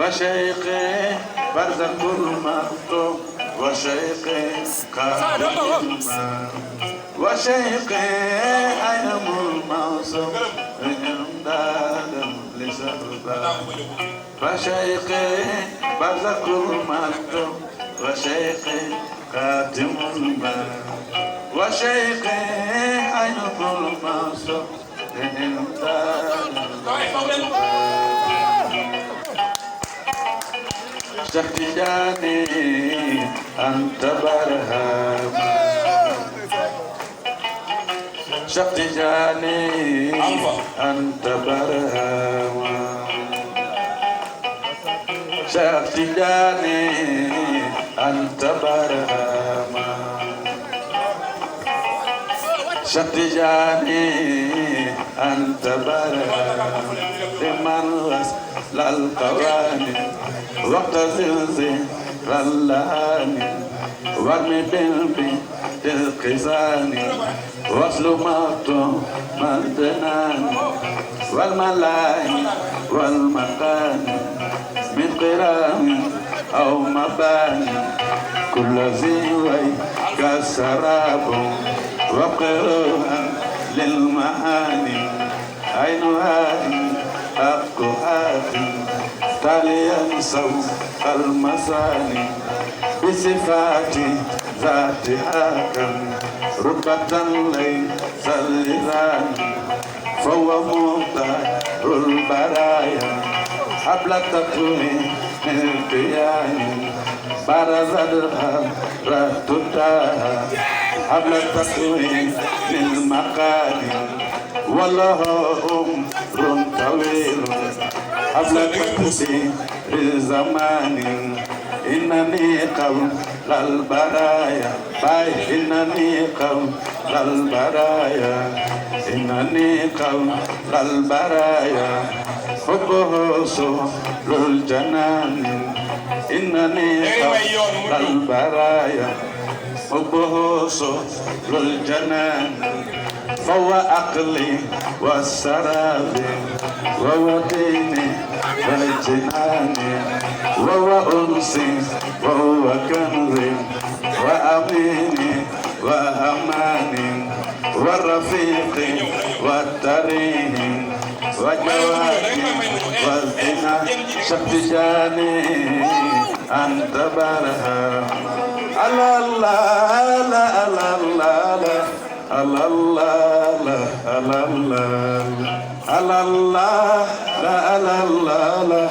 وشيقي برزق المكتوم وشيقي قادم وشيقي عينم المعصوم إمداد لسردا فشيقي برزق المكتوم وشيقي قادم وشيقي عينم المعصوم إمداد شتجاني أنت برهام شتجاني أنت برهام شتجاني أنت برهام شتجاني أنت برهام لمن وصل القوانين وقت زلزل اللاني وارمي بالبي القزاني وصل مطو مدناني والملاهي والمقاني من قرام أو مباني كل زيوي كالسراب وقروها للمعاني عينها حقها تاليا صوت المثاني بصفات ذاتها كم رتبة ليس اللذان فهو مختار البرايا حبل التكوين القيام برزت رتبتها حبل التكوين للمقادم والله أمر طويل قبل تكسير الزمان إنني قبل البرايا إنني قبل البرايا إنني قبل البرايا حبه سر الجنان إنني قبل البرايا حبه سر الجنان فهو عقلي والسراب وهو ديني والجنان وهو أنسي وهو كنزي وأميني وأماني والرفيق والتريم وجوادي والغنى شق جاني أنت برهام على الله لا على الله على الله لا على الله على الله لا على الله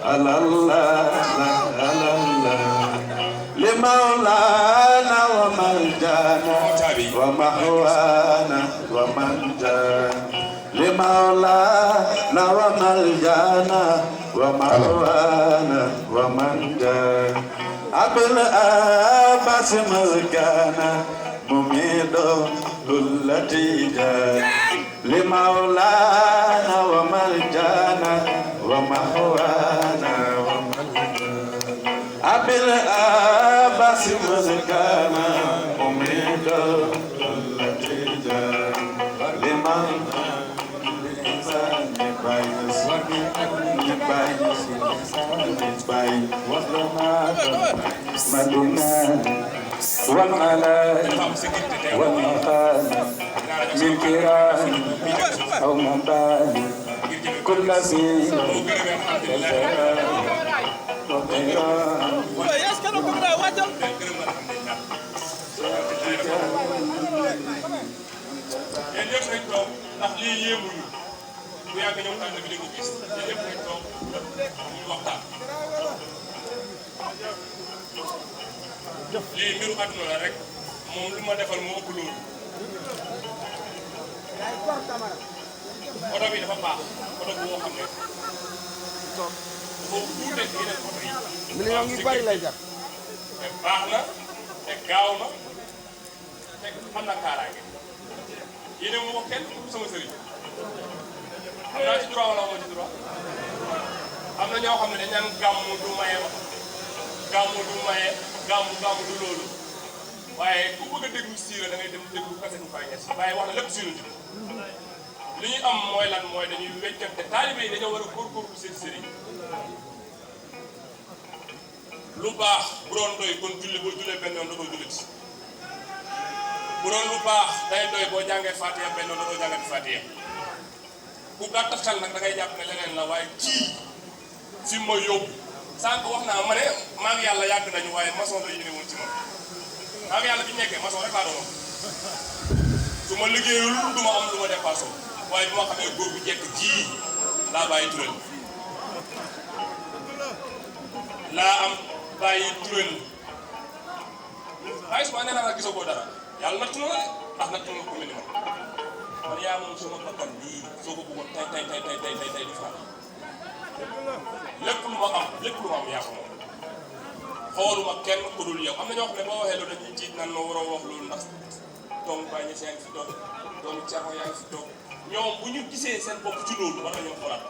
على الله لا على الله لمولانا وملجانا ومحوانا ومنجانا لمولانا وملجانا ومحوانا ومنجانا أبي الآباس ملكانا مميد التي جاء لمولانا وملجانا ومحوانا أبي الآباس ملكانا مميد التي جاء لمولانا مدنا والملائكة والمقام من كرام أو مبان كل شيء bu yàgg ñëw ànd bi di ko gis te lépp rek toog ñu waxtaan lii mbiru àdduna la rek moom lu ma defal moo ëpp loolu oto bi dafa baax oto boo xam ne foofu tuute yeneen oto yi million yu bari lay jar te baax na te gaaw na te am na kaaraange yéene moo ko kenn sama sëriñ am naa ci droit wala amoo ci droit am na ñoo xam ne dañ naan gàmmu du maye gàmmu du maye gàmmu du loolu waaye ku bëgg a déglu siira da ngay dem déglu kaset Baay Ñas waaye wax na lépp siira ji li ñuy am mooy lan mooy dañuy weccante taalibe yi dañoo war a góorgóorlu seen sëriñ lu baax bu doon doy kon julli boo jullee benn yoon da koy jullit bu doon lu baax day doy boo jàngee Fatiha benn yoon da koy jàngati Fatiha ku gàtt xel nag da ngay jàpp ne leneen la waaye kii fi ma yóbbu sànq wax naa ma ne maa ngi yàlla yàgg nañu waaye maçon la yéene woon ci man maa ngi yàlla bi ñu nekkee maçon rek laa doon su ma liggéeyul du ma am lu ma dépassé waaye bi ma xamee góor bu jekk ji laa bàyyi tural laa am bàyyi tural waaye su ma nee naa la gisoo ko dara yàlla nattu na la de ndax nattu na ko mel ni man man yaa moom sama bakkan bii soo ko bëggoon tey du faral lépp lu ma am yaa ko moom xooluma kenn ku dul yow am na ñoo xam ne boo waxee loolu dañuy tiit nan ma waroo wax loolu ndax doomu Baay Ñas yaa ngi fi toog doomu Caaxaan yaa ngi fi toog ñoom bu ñu gisee seen bopp ci loolu war nañoo xoolaat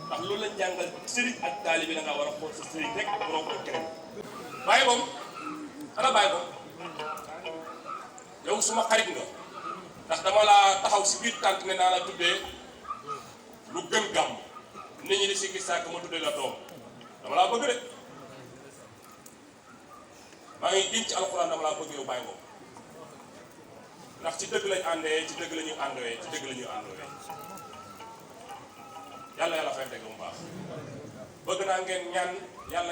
ndax loolu lañ jàngal sëriñ ak taalibe da ngaa war a xool sa sëriñ rek waroo xool keneen. bàyyi moom ana bàyyi moom yow suma xarit nga. ndax dama laa taxaw si biir tànk ne naa la tuddee lu gën gàmm nit ñi di si gis sàkk ma tuddee la doom dama laa bëgg de maa ngi giñ ci alxuraan dama laa bëgg yow bàyyi moom ndax ci dëgg lañ àndee ci dëgg la ñuy àndowee ci dëgg la ñuy àndowee yàlla fay dëgg mu baax bëgg naa ngeen ñaan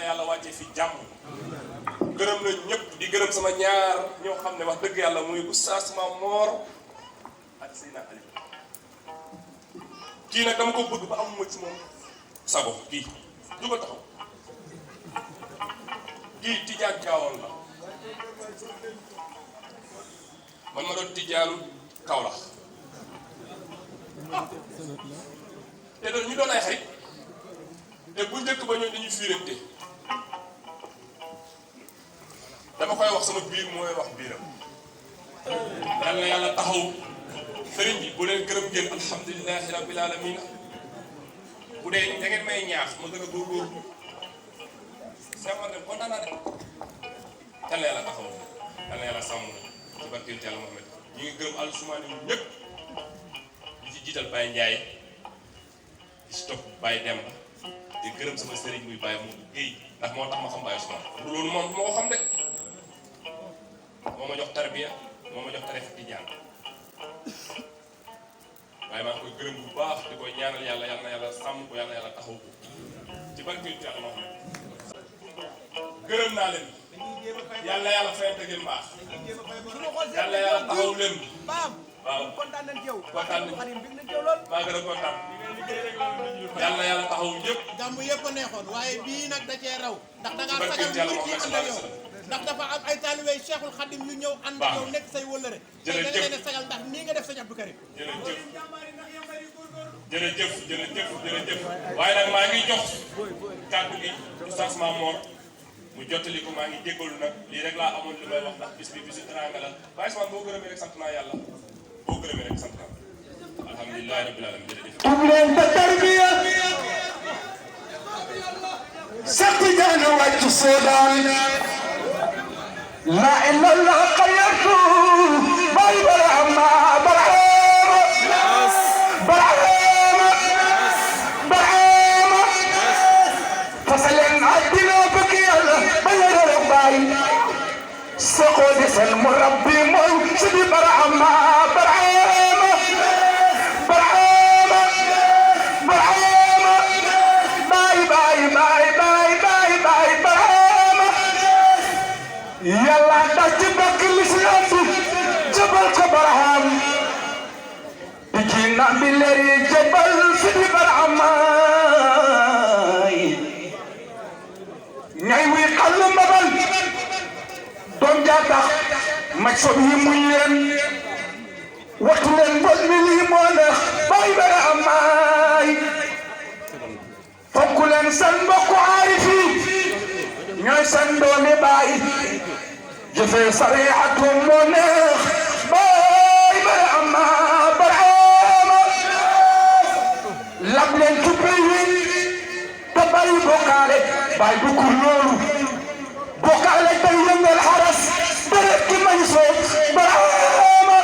yàlla wàccee fi jàmm gërëm nañ ñëpp di gërëm sama ñaar ñoo xam ne wax dëgg yàlla muy Oustaz Mamor ak Seydina Ali kii nag dama ko bëgg ba amuma ci moom sago kii du ko taxaw kii tijaan Tiwaawan la man ma doon tijaanu Kaolack te doon ñu doon ay xarit te bu njëkk ba ñoom dañuy fiirante dama koy wax sama biir mooy wax biiram yàlla taxaw sëriñ bi bu leen gërëm ngeen alhamdulilahi rabbil alamin bu dee da ngeen may ñaax ma gën a góorgóorlu sama dem kontaan naa de yàlla taxaw yàlla sàmm ci barkeel Yàlla Muhammad ñu ngi gërëm alsumaani ñëpp di ci jiital Baye Ndiaye di ci topp Baye Demba di gërëm sama sëriñ muy Baye Modou Guèye ndax moo tax ma xam Baye Ousmane loolu moom moo ko xam de moo ma jox tarbiya moo ma jox tarixa tijaan waaye maa ngi koy gërëm bu baax di koy ñaanal yàlla yal na yàlla sàmm ko yal na yàlla taxaw ko ci barke yàlla moo xam gërëm naa leen yal na yàlla fayante ngeen baax yal na yàlla taxaw leen waaw kontaan nañ ci yow kontaan nañ maa gën a kontaan yal na yàlla taxaw ñëpp gàmmu yëpp a neexoon waaye bii nag da cee raw ndax da ngaa sagal ñu ci ànd ak yow ndax dafa am ay taalibe Cheikhul Khadim yu ñëw ànd ak yow nekk say wëllëre jërëjëf da nga leen a sagal ndax nii nga def sëñ Abdou Karim jërëjëf waaye nag maa ngi jox kàddu gi Oustaz Mamor mu jottali ko maa ngi jéggalu nag lii rek laa amoon li may wax ndax bis bi bisu teraanga la waaye sama boo gërëmee rek sant naa yàlla boo gërëmee rek sant naa alhamdulilah rabbil alamin jërëjëf tub leen ba tarbiya sakti jaana wàcc soodaan la illallah xayatu bay barama barama fasaleen addina bëgg yàlla ba yore bay soko di seen murabbi mooy sidi barama yàlla daj ci bakk lislaam bi jëbal ko Barham di ci nambi leer yi jëbal sidi Barhamaay ñay wi xàll mabal doom jaa tax maj sob yi muñ leen wattu leen mbol mi lii moo neex bay Barhamaay fonk leen seen mbokku aarifi ñooy seen doomi baay jëfee sariatu moo neex bay Barhama lab leen tuppe yi te bàyyi bokkaale bay bu kur loolu bokkaale day yëngal xaras deret ki may soo Barhama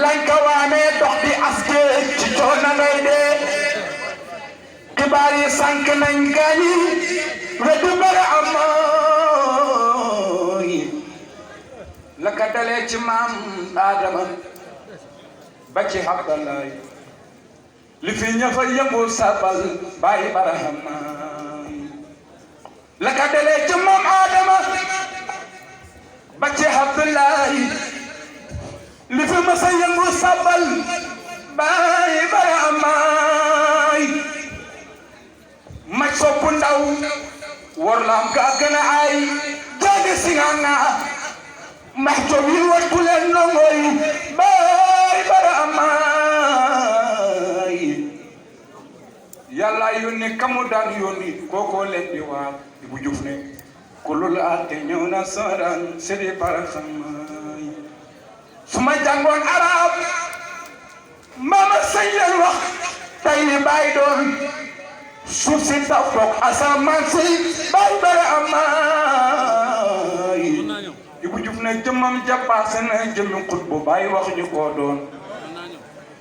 lanka waane dox di aske ci coona ngay dee xibaar yi sànq nañ gaañi weddu Barhama la ka dalee ci maam Adama ba ci Abdallah li fi ñëfa yëngu sabal bàyyi Barhama la ka dalee ci maam Adama ba ci Abdallah li fi mësa yëngu sabal bàyyi Barhama maj soppu ndaw war lam ka gën a ay jaage si nga max job yi wattu leen nongoy bay Barhama yàlla yónni kamu daan yónni kooko leen di waar bu juf ne kulul ate ñëw na soodaan sidi Barhama su ma jàngoon arab mama sañ leen wax tay li bay doon suuf si taw toog asamaan si bay Barhama Ibu Juuf ne jëmmam jàppaase na jëmmi xut bu bàyyi wax ñu ko doon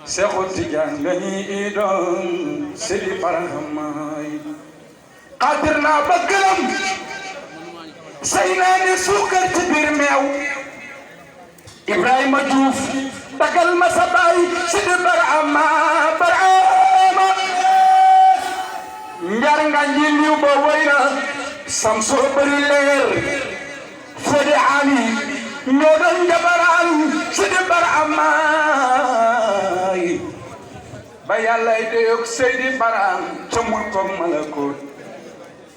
Seexu Tijaan la ñuy doon Sidi Barhama xaatir naa ba gëlëm say naa ni suukar ci biir meew Ibrahima Juuf dagal ma sa baay Sidi Barhama njar nga liw ba woy na sam soo bëri leer Fodi Ali ñoo doon njabaraan Sidi Barhama ba yàlla deyok Seydi Barham ca mulkook malakoot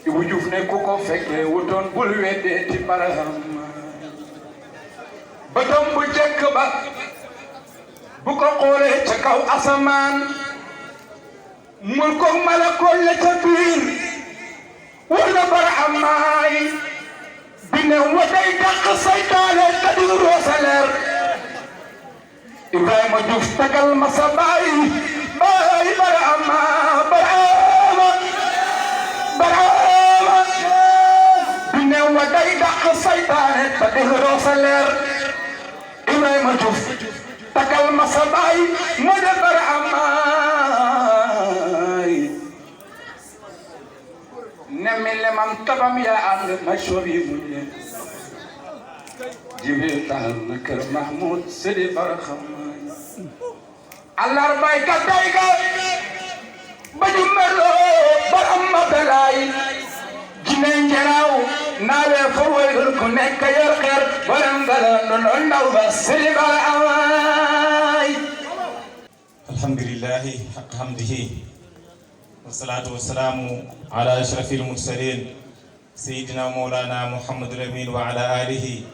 Ibu Juuf ne ku ko fekkee wutoon bul weddee ci Barhama bëtam bu jekk ba bu ko xoolee ca kaw asamaan mulkook malakoot la ca biir wala Barhama bine wa day dàq saytaane te di roosa leer Ibrahima Juuf tagal ma sa baay Barhama bine wa day dàq saytaane te di roosa leer Ibrahima Juuf tagal ma sa baay moo de Barhama nemmile mam tabam yaa ànd ma soobi muñ leen Jibril taal na kër Mahmoud Sidi Barhama Allarbay ka tay ga baju merlo ba amma balay jine njaraw nawe fo wayul ku nekk yor xer borom gala non ndaw ba sëri ba away alhamdulillahi haqq hamdihi wassalatu wassalamu ala ashrafil mursalin sayyidina mawlana muhammadul amin wa ala alihi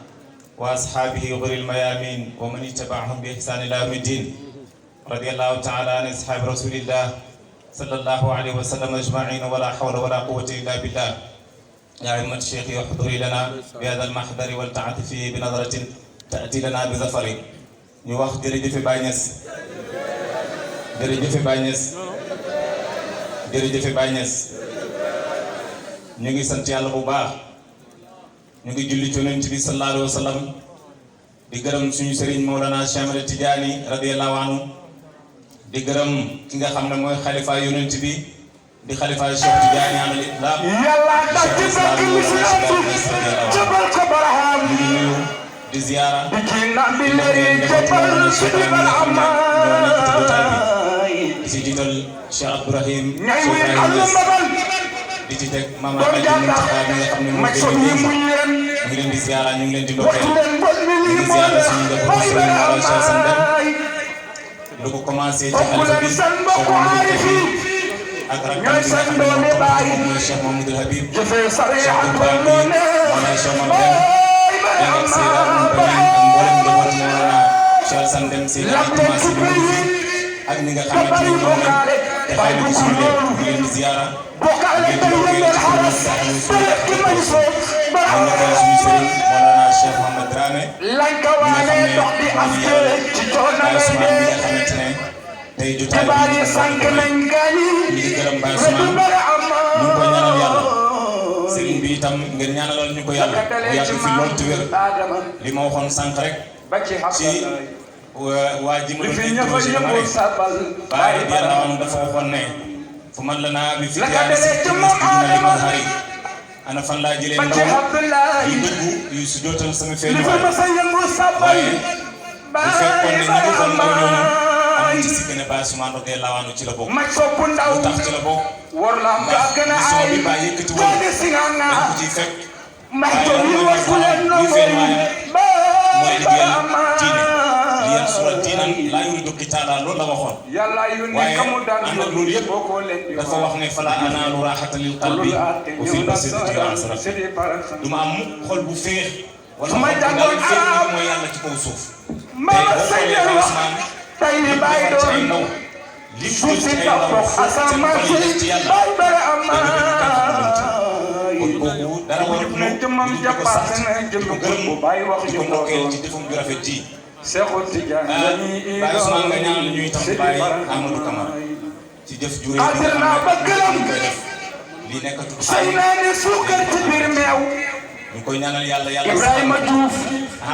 wa ashabihi ghuril mayamin wa man ittaba'ahum bi ihsan ila yawmiddin radiyallahu ta'ala an ashabi rasulillah sallallahu alayhi wa sallam ajma'in wa la hawla wa la quwwata illa billah ya immat shaykh yahduri lana bi hadha al mahdari wal ta'atifi bi nadratin ta'ti lana bi zafari ñu wax jërëjëf Baye Niass jërëjëf Baye Niass jërëjëf Baye Niass ñu ngi sant yàlla bu baax ñu ngi julli ci Yonent bi sallallahu alayhi wa sallam di gërëm suñu sëriñ Mawlana Cheikh Ahmed Tidiane radiyallahu anhu di gërëm ki nga xam ne mooy xalifa Yonent bi di xalifa Cheikh Tidiane amal islam yàlla da ci fekk l'islam jabal ko baraham ñu nuyu di ziyaara di ci naan bi leeri jabal sidi baraham di ci jiital Cheikh Abdourahim ñay wi Allah mabal di ci teg Mama Hadji Mountakha bi nga xam ne moo koy ñu ngi leen di ziyaara ñu ngi leen di ndokkeel ñu ngi ziyaara suñu njabootu Sëriñ Mawlana Cheikh Sandem lu ko commencé ci xalifa bi Cheikh ak rakkam bi nga xam ne moom mooy Cheikh Mamadou Habib Cheikh Abdoulaye bi Mawlana Cheikh Mamadou Dem ak Seyda Oumou Bari ak mboolem njabootu Mawlana Cheikh Sandem Seyda Atma si bi ak ñi nga xamante ne ñoom lañ te xëy na ci suñu lépp ñu ngi leen di ziyaara ngeen di ndokkeel ci suñu suñu sëriñ Mawlana Cheikh Mouhamed Dramé lañ ko waane dox di aske ci coono Baye Ousmane mi nga lay xamante ne tey jotaay baal bi yi sànq nañ gaañi ñu ngi gërëm Baye Ousmane ñu ngi koy ñaanal yàlla sëriñ bi itam ngeen ñaanalal ñu ko yàlla mu yàgg fi lool te wér li ma waxoon sànq rek ci waa ji ma doon interrogé ma ne Baye yàlla man dafa waxoon ne fu man la naa bi fi yaane si na li mazhari ana fan laa jëlee ndaw yu dugg yu su jootal sama feeñu waaye bu fekkoon ne ñu ngi xool ndaw ñooñu am ci si gën a Baye Ousmane radiyallahu anhu ci la bokk lu tax ci la bokk ndax mission bi Baye yëkkati woon dañ ko ciy fekk waaye lan mooy li feeñ waayam mooy liggéeyal diine li yan sura diinan laa yuridu qitaala loolu la waxoon waaye ànd ak loolu yëpp dafa wax ne fala anaalu raaxata lil qalbi wa fil basirati asra du ma am xol bu féex wala xol bu daal féex nag mooy yàlla ci kaw suuf tey boo xoolee Baye Ousmane li mu defar ci ay ndaw li mu jël ci ay ndaw seen xol yi def ci yàlla kon kooku dara warut ñu di ko sant di ko gërëm di ko ndokkeel ci jëfam ju rafet ji Baye Ousmane nga ñaan la ñuy tax Baye Amadou Camara ci jëf ju rëy bi nga xam ne ñu koy def lii nekkatul ñu koy ñaanal yàlla yàlla Ibrahima Diouf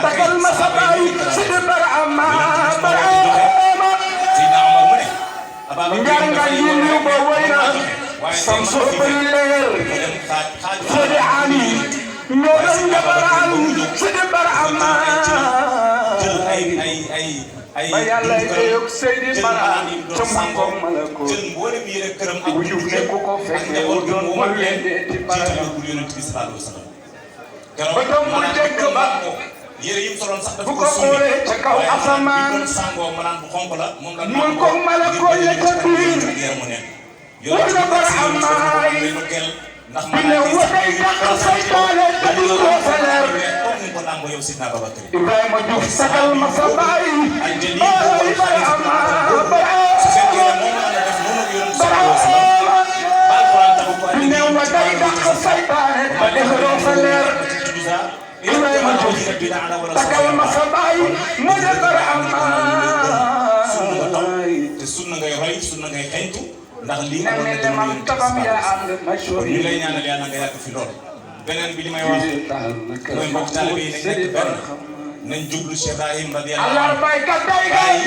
tagal ma sa baay Sidi Barama Barama Seydina Omar mu ne Ababacar njanga yi ñu ba wayna sam so bari leer Sidi Ali ñoo doon njabaraan Sidi Barama jël ay ba yàlla yeyok Seydi Barama ca mangom malako jël mboolem yére këram ak bu Diouf ne ku ko fekkee wu doon mo leen ci Barama Yonent bi sallallahu alayhi wa sallam ba doom bu jëkk ba yére yi mu soloon sax dafa bu ko xoolee ca kaw asamaan sangoo manaan bu xonk la moom la mun ko malako ya ca biir wala Barama ndax bi ne wata yàq saytaane te di ko feleer ko nango yow Sidna Babacar Ibrahima Diouf sagal ma sa baay baay Barama su fekkee ne moom la def noonu ak Yonent sallallahu alayhi wa sallam ba Alquran taxu ko bi ne wata yàq saytaane te di ko feleer Ibrahima Diouf sagal ma sa baay mu ne Barama te sunna ngay roy sunna ngay xeñtu ndax lii ne amoon na ne man tabam yaa ànd ma kon ñu lay ñaanal yàlla nga yàgg fi lool beneen bi li may wax mooy mbokk taalibe yi nañ nekk benn nañ jublu Cheikh Ibrahim radiyallahu Allah anhu bay ka tay bàyyi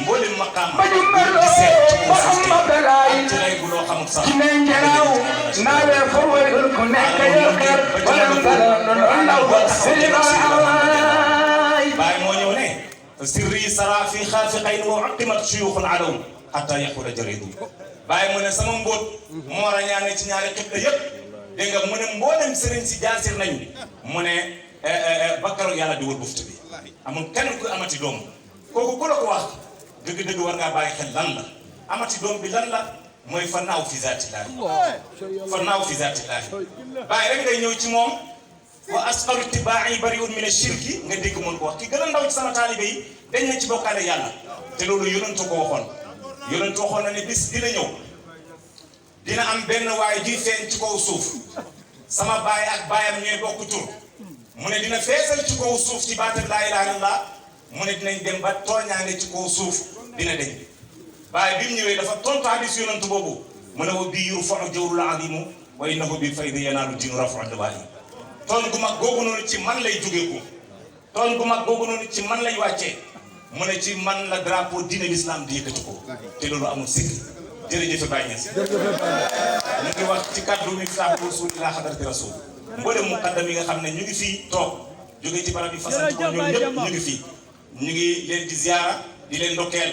mboolem maqaam ba ñu melo ba am ma belaay ci lay bu loo xamul sax ci ne njaraw nawe fo wayul ku nekk yor xeer wala ngala non ndaw ba Seydi Barama Baye moo ñëw ne fa sirri sara fi xaafiqayn wa uqimat shuyukhun alaw hatta yaxuda jaridu bàyyi mu ne sama mbóot moo rañaane ci ñaari xibla yëpp dégg nga mu ne mboolem sëriñ si jaasir nañu mu ne bakkaru yàlla di wër buftu bi amul kenn ku amati doom kooku ku la ko wax dëgg-dëgg war ngaa bàyyi xel lan la amati doom bi lan la mooy fa naaw fi zaatillaahi fa naaw fi zaatillaahi bàyyi rek ngay ñëw ci moom wa asqalu tibaa'i bari'un min ash-shirki nga dégg mën ko wax ki gën a ndaw ci sama taalibe yi dañ na ci bokkaale yàlla te loolu yonentu ko waxoon yonentu waxoon na ne bis dina ñëw dina am benn waaye juy feeñ ci kaw suuf sama baay ak baayam ñooy bokk tur mu ne dina feesal ci kaw suuf ci baatam laa ilaaha illallaah mu ne dinañ dem ba tooñaange ci kaw suuf dina deñ waaye bi mu ñëwee dafa tontu hadis yonentu boobu mu ne wa bii yurfa'u jawrul azimu wa innahu bil faydi yanaalu diinu raf'u dawaa'i tooñ gu mag googu noonu ci man lay jógee ko tooñ gu mag googu noonu ci man lay wàccee mu ne ci man la drapeau diine l'islam di yëkkati ko te loolu amul sikki jërëjëf Baye Niass ñu ngi wax ci kaddu mi faabu rasulillah hadrati rasul mboolem muqaddam yi nga xam ne ñu ngi fii toog jóge ci barab yi fasanti ko ñoom ñëpp ñu ngi fii ñu ngi leen di ziara di leen ndokkeel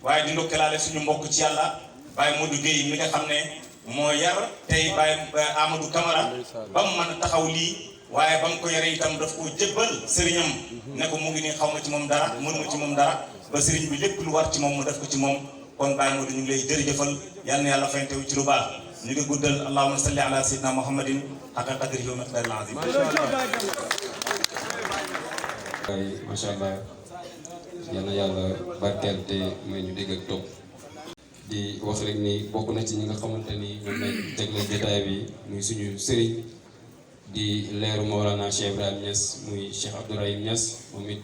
waaye di ndokkeelaale suñu mbokk ci yàlla Baye Modou Gueye mi nga xam ne moo yar tey Baye Amadou Camara ba mu mën a taxaw lii waaye ba mu ko yore itam daf ko jëbbal sëriñam ne ko mu ngi nii xaw ma ci moom dara mënuma ci moom dara ba sëriñ bi lépp lu war ci moom mu def ko ci moom kon Baye Modou ñu ngi lay jërëjëfal yal na yàlla fayantewu ci lu baax ñu ngi guddal allahumma salli ala sayyidina muhammadin haqqa qadrihi wa miqdaril azim. macha allah yal na yàlla barkeel te may ñu dégg ak topp di wax rek ni bokk na ci ñi nga xamante ni ñoom lañ jagleel jotaay bi muy suñu sëriñ di leeru Mawlana Cheikh Ibrahim Niass muy Cheikh Abdourahim Niass moom it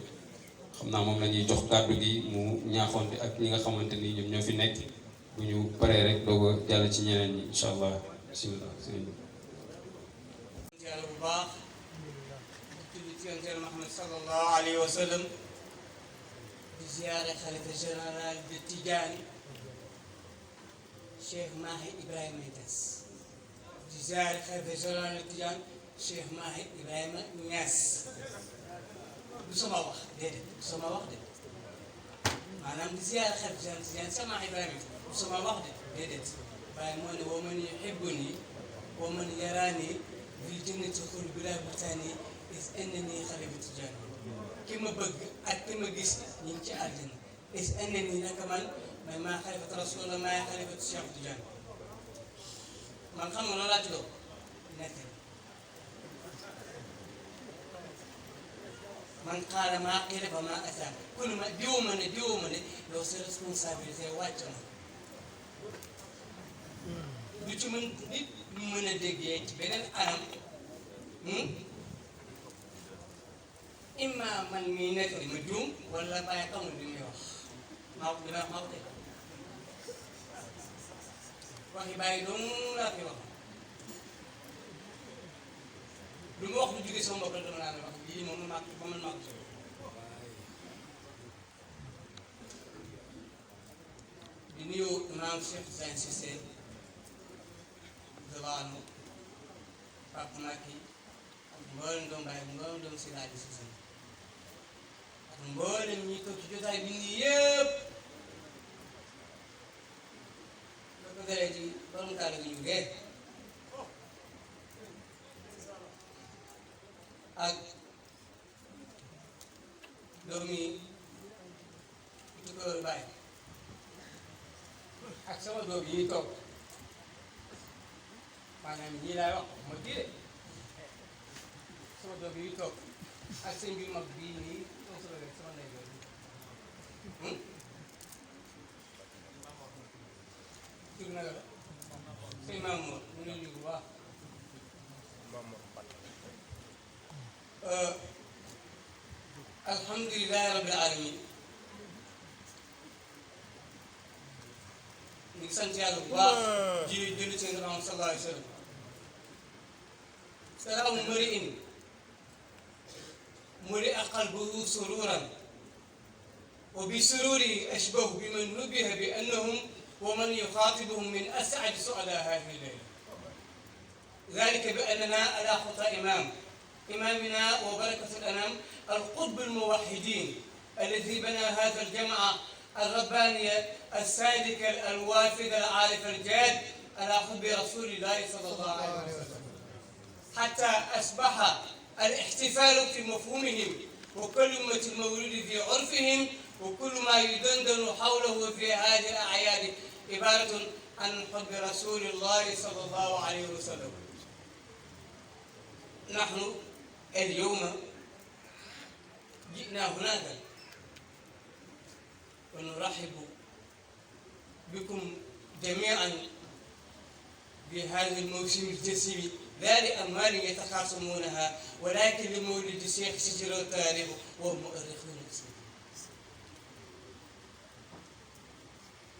xam naa moom la ñuy jox kàddu gi mu ñaaxonte ak ñi nga xamante ni ñoom ñoo fi nekk bu ñu paree rek doog a jàll ci ñeneen ñi incha allah bismillah sëriñ bi. yàlla bu baax tudd ci yonent Yàlla Muhammad sallallahu alayhi wa sallam di ziyaare xalifa général de Tidiane Cheikh Mahi Ibrahima Niass di ziyaare xalifa général de Tidiane Cheikh Mahi Ibrahima Niass du sama wax déedéet du sama wax de maanaam di ziyaare xalifa général de Tidiane Cheikh Mahi Ibrahima du sama wax de déedéet waaye moo ne wa man yuhibbuni wa man yaraani bil jannati xul bilaa butaani is innani xalifa Tidiane ki ma bëgg ak ki ma gis ñu ngi ci àddina is innani naka man may maa xalifatu rasul maay xalifatu Cheikh Tidiane man xam nga loolu laa tuddoo nekk man xaaral maa xëy ba maa attaque kon ma diwoo ma ne yow sa responsabilité wàcc na du ci mën nit ñu mën a déggee ci beneen anam imma man mii nekk ma juum wala bàyyi xamul li muy wax maa ko dina maa ko teg waxi bàyyi doomu laa koy wax lu ma wax lu jóge sama bopp la dama laa wax lii moom maa ko man maa ko teg di nuyu imaam Cheikh Tidiane Cissé Zawano Pape Maki ak mboolem doomu Baye mboolem doomu si laaj si seen ak mboolem ñi toog ci jotaay bi nii yëpp da ko dalee ci borom taal gi ñu gee ak doomi tukulóor Baye ak sama doom yi toog maanaam ñii laay wax ma kii de sama doom yi toog ak sëñ bi mag bii nii sama ndey jooju tur naka la sëñ Mamour mu ne ñu bu baax alhamdulilahi rabbil alamin ñu ngi sant yàlla bu baax ji jëli seen Muhammad sallallahu alayhi wa sallam salaamu mari'in muri'a qalbuhu sururan wa bi sururi ashbahu biman nubbiha bi annahum wa man yukhatibuhum min as'ad su'ala hadhihi al-layla ذلك بأننا على خطى إمامنا وبركة الأنام القطب الموحدين الذي بنى هذا الجمع الربانية السالكة الوافدة العارفة الجاد على حب رسول الله صلى الله عليه وسلم، حتى أصبح الاحتفال في مفهومهم وكلمة المولود في عرفهم وكل ما يدندن حوله في هذه الأعياد عبارة عن حب رسول الله صلى الله عليه وسلم. نحن اليوم جئنا هناك ونرحب بكم جميعا بهذا الموسم الجسيم لا لأموال يتخاصمونها ولكن لمولد الشيخ سجل التاريخ ومؤرخون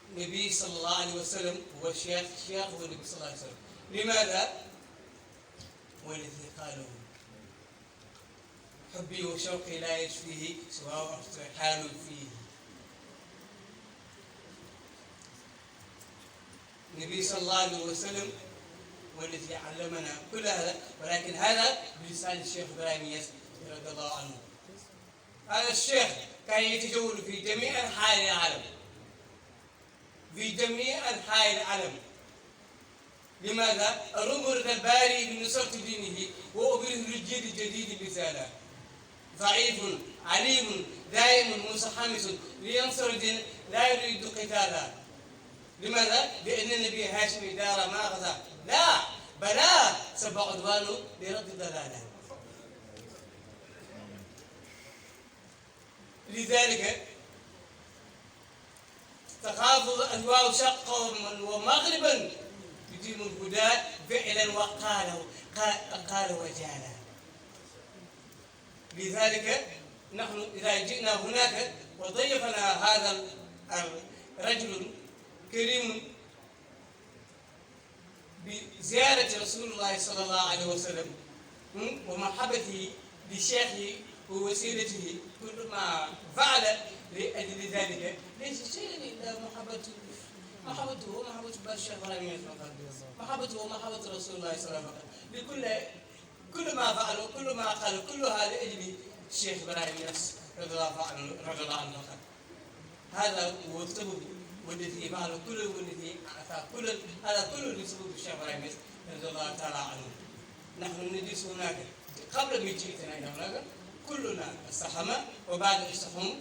النبي صلى الله عليه وسلم هو الشيخ هو النبي صلى الله عليه وسلم. لماذا؟ والذي قاله حبي وشوقي لا يشفيه سواء حال فيه. النبي صلى الله عليه وسلم والذي علمنا كل هذا، ولكن هذا بلسان الشيخ إبراهيم ياس رضي الله عنه. هذا الشيخ كان يتجول في جميع أنحاء العالم، في جميع أنحاء العالم. لماذا؟ أمر الباري بنصرة دينه وأبره للجيل الجديد مثالا. ضعيف عليم دائم متحمس لينصر الدين لا يريد قتالا. لماذا؟ لأن النبي هاشم دار ما غزا لا بلا سبع عدوانه لرد ضلاله. لذلك تخافض أنواع شقا ومغربا يديم الهدى فعلا قال وجالا. لذلك نحن إذا جئنا هناك وضيفنا هذا الرجل كريم بزيارة رسول الله صلى الله عليه وسلم ومحبته لشيخه ووسيلته كل ما فعل لأجل ذلك ليس شيء إلا محبته ومحبة الشيخ إبراهيم، محبته ومحبة رسول الله صلى الله عليه وسلم. لكل كل ما فعل وكل ما قال كل هذا لأجل الشيخ إبراهيم رضي الله عنه. هذا هو السبب والذي فعل كل والذي أعطى كل هذا كله بسبب الشيخ إبراهيم رضي الله تعالى عنه. نحن ندرس هناك قبل ما جئتنا إلى هناك كلنا استحمى وبعد استحمى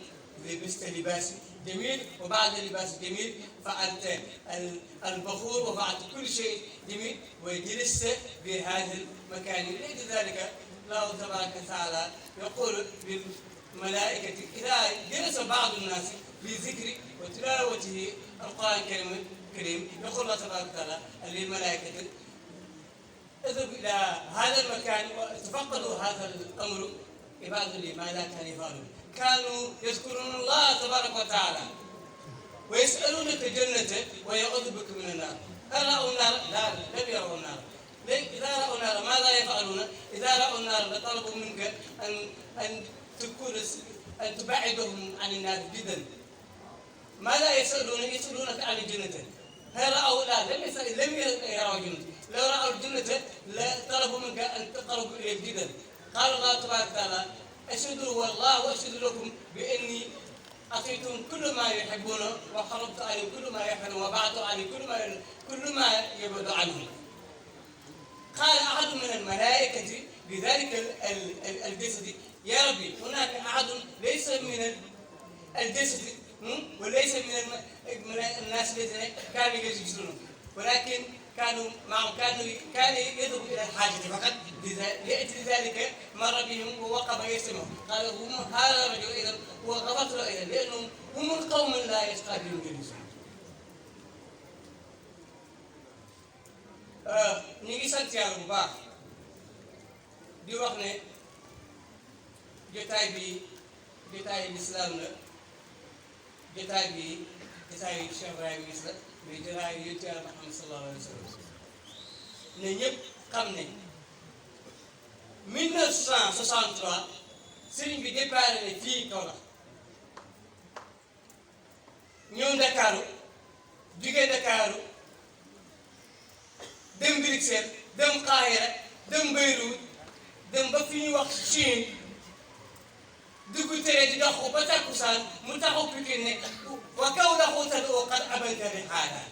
لبست لباس جميل وبعد لباس جميل فعلت البخور وفعلت كل شيء جميل وجلست في هذا المكان. لذلك الله تبارك وتعالى يقول للملائكة إذا جلس بعض الناس بذكر وتلاوته القرآن الكريم يقول الله تبارك وتعالى للملائكة اذهب إلى هذا المكان وتفقدوا هذا الأمر. عباد لي ما لا كانوا يفعلون، كانوا يذكرون الله تبارك وتعالى ويسألونك الجنة ويعوذ بك من النار. هل رأوا النار؟ لا لم يروا النار. إذا رأوا النار ماذا يفعلون؟ إذا رأوا النار لطلبوا منك أن تبعدهم عن النار جدا. ماذا يسألون؟ يسألونك عن الجنة. هل رأوا؟ لا لم يروا الجنة. لو رأوا الجنة لطلبوا منك أن تقربوا إليه جدا. قال الله تبارك وتعالى أشهدوا والله وأشهد لكم بإني أعطيتم كل ما يحبون وحرمت عليهم كل ما يحبون وبعثت عليهم كل ما يبعد عنهم. قال أحد من الملائكة بذلك الجسد يا ربي هناك أحد ليس من الجسد وليس من الناس الذين كانوا يسجدون ولكن كانوا يذهبوا الى الحاجه فقط. لأجل ذلك مر بهم ووقف يسمع قال هم هذا الرجل اذا وغفرت له اذا لانهم هم القوم لا يشقى بهم جليسهم. ñu ngi sant yàlla bu baax di wax ne jotaay bi jotaay lislaam la jotaay bi jotaay Cheikh Ibrahima Niass la mais jotaay yonent Yàlla Muhammad sallallahu alayhi wa sallam. ne ñëpp xam ne 1963 sëriñ bi départ ne fii Kaolack ñëw Ndakaaru jugee Ndakaaru dem Bruxelles dem Qahira dem Beyrouth dem ba fi ñuy wax Chine dugg tere di dox ba takkusaan mu taxaw Pikine ne wa kaw la xuutal oo xat abantari xaada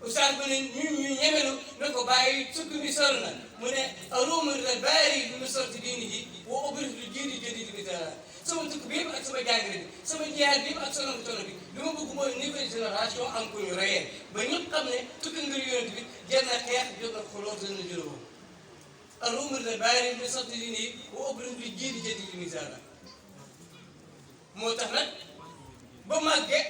Oustaz bu ne ñu ñemelu na ko bàyyi sukk bi sol na mu ne arumar la baari lu mu sorti diini ji wa obritu jiidi jëdi bi dara sama tukk bi yëpp ak sama jàngale bi sama jihaad bi yëpp ak sono tono bi li ma bëgg mooy nouvelle génération am ku ñu reyee ba ñëpp xam ne tukki ngir yonent bi jar na xeex jot na xuloo dana juróom arumar la baari lu mu sorti diini ji wa obritu jiidi jëdi bi dara moo tax nag ba màgge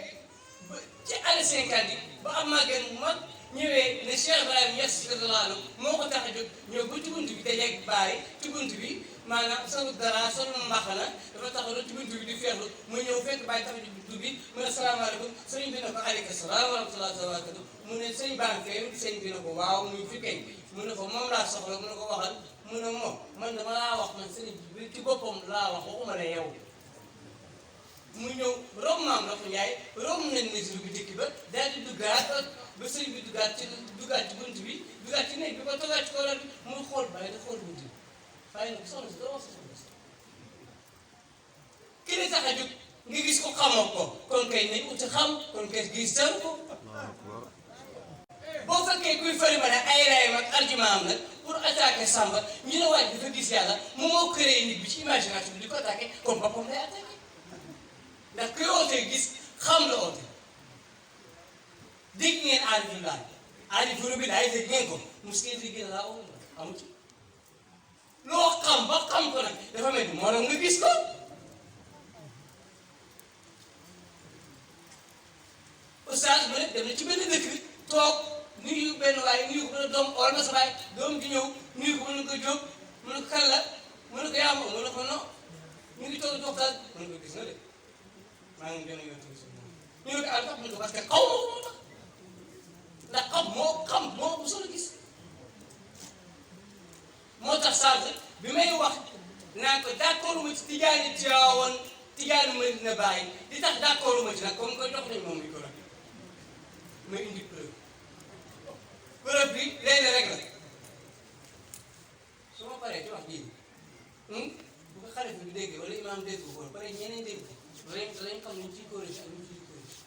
ba ci année 50 yi ba am màgge mu mag ñëwee ne Cheikh Ibrahima Niass radiyallaahu anhu moo ko tax a jóg ñëw ba ci bunt bi dajeeg bàyyi ci bunt bi maanaam solu dara solu mbaxana dafa taxaw ci bunt bi di feexlu mu ñëw fekk bàyyi tax a bunt bi mu ne salaamaaleykum sëriñ bi ne ko aleyka salaam wa rahmatullaahi wa barakaatuh mu ne sëñ baa ngi fee sëñ bi ne ko waaw muy fi kay mu ne ko moom laa soxla mu ne ko waxal mu ne moom man dama laa wax man sëriñ bi ci boppam laa wax waxuma la yow mu ñëw rom maam la ko Njaay rom nañ mesure bi dëkk ba daal di duggaat ba sëriñ bi duggaat ci bunt bi duggaat ci néeg bi ba toogaat ci kaw lal bi muy xool bàyyi da xool bunt bi bàyyi na ko soxna si doo wax soxna si ki ne tax a jóg nga gis ko xamoo ko kon kay nañ uti xam kon kay gis taru ko boo fekkee kuy fari ma ne ay rayam ak argument am nag pour attaquer Samba ñu ne waaj dafa gis yàlla moom moo créé nit bi ci imagination bi di ko attaqué kon boppam lay attaqué ndax kuy ootee gis xam la oote dégg ngeen aarifu bi laay dégg ngeen ko muskee dégg ngeen laa oo amu ci loo xam ba xam ko nag dafa mel ni moo tax nga gis ko oustaz bu ne dem na ci benn dëkk bi toog nuyu benn waaye nuyu ko doom ool ma sa baay doom di ñëw nuyu ko mu ne ko jóg mu ne ko kan la mu ne ko yaa ma mu ne ko non ñu ngi toog waxtaan mu ne ko gis nga de maa ngi gën a yónni tamit ñu ne ko àll tax mu ne ko parce que xaw ma ko moo tax ndax xam moo bu solo gis moo tax Sadio bi may wax naan ko d'accord ma ci Tijaani Tiwaawan Tijaani Medina Baye li tax d'accord ma ci nag comme que jox nañ moom micro bi ma indi preuve bi léegi rek la su ma paree ci wax ji bu ko xalifa bi déggee wala imaam dégg ko ba pare ñeneen dégg ko lañ xam ne ciy corrigé ak ñu ciy corrigé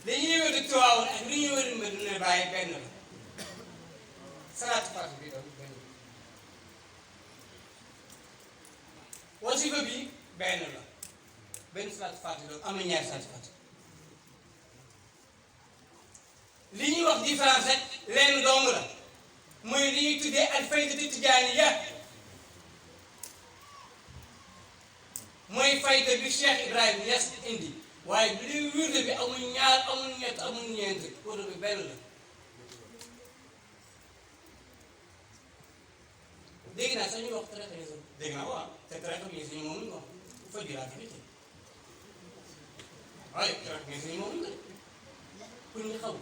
dañuy wér di Tiwaawan ak li ñuy wér di Medina Baye benn la salaatu faatu bi doon benn wasifa bi benn la benn salaatu faatu doon am na ñaari salaatu faatu li ñuy wax différence rek lenn dong la mooy li ñuy tuddee al faydatu tijaaniya mooy fayda bi Cheikh Ibrahima Niass indi waaye bi dee wirde bi amul ñaar amul ñett amul ñeent wirde bi benn la dégg naa sax ñu wax traité maison dégg naa waaw te traité maison ñu moom ñu wax fa di la vérité waaye traité maison ñu moom ñu ko pour ñu xam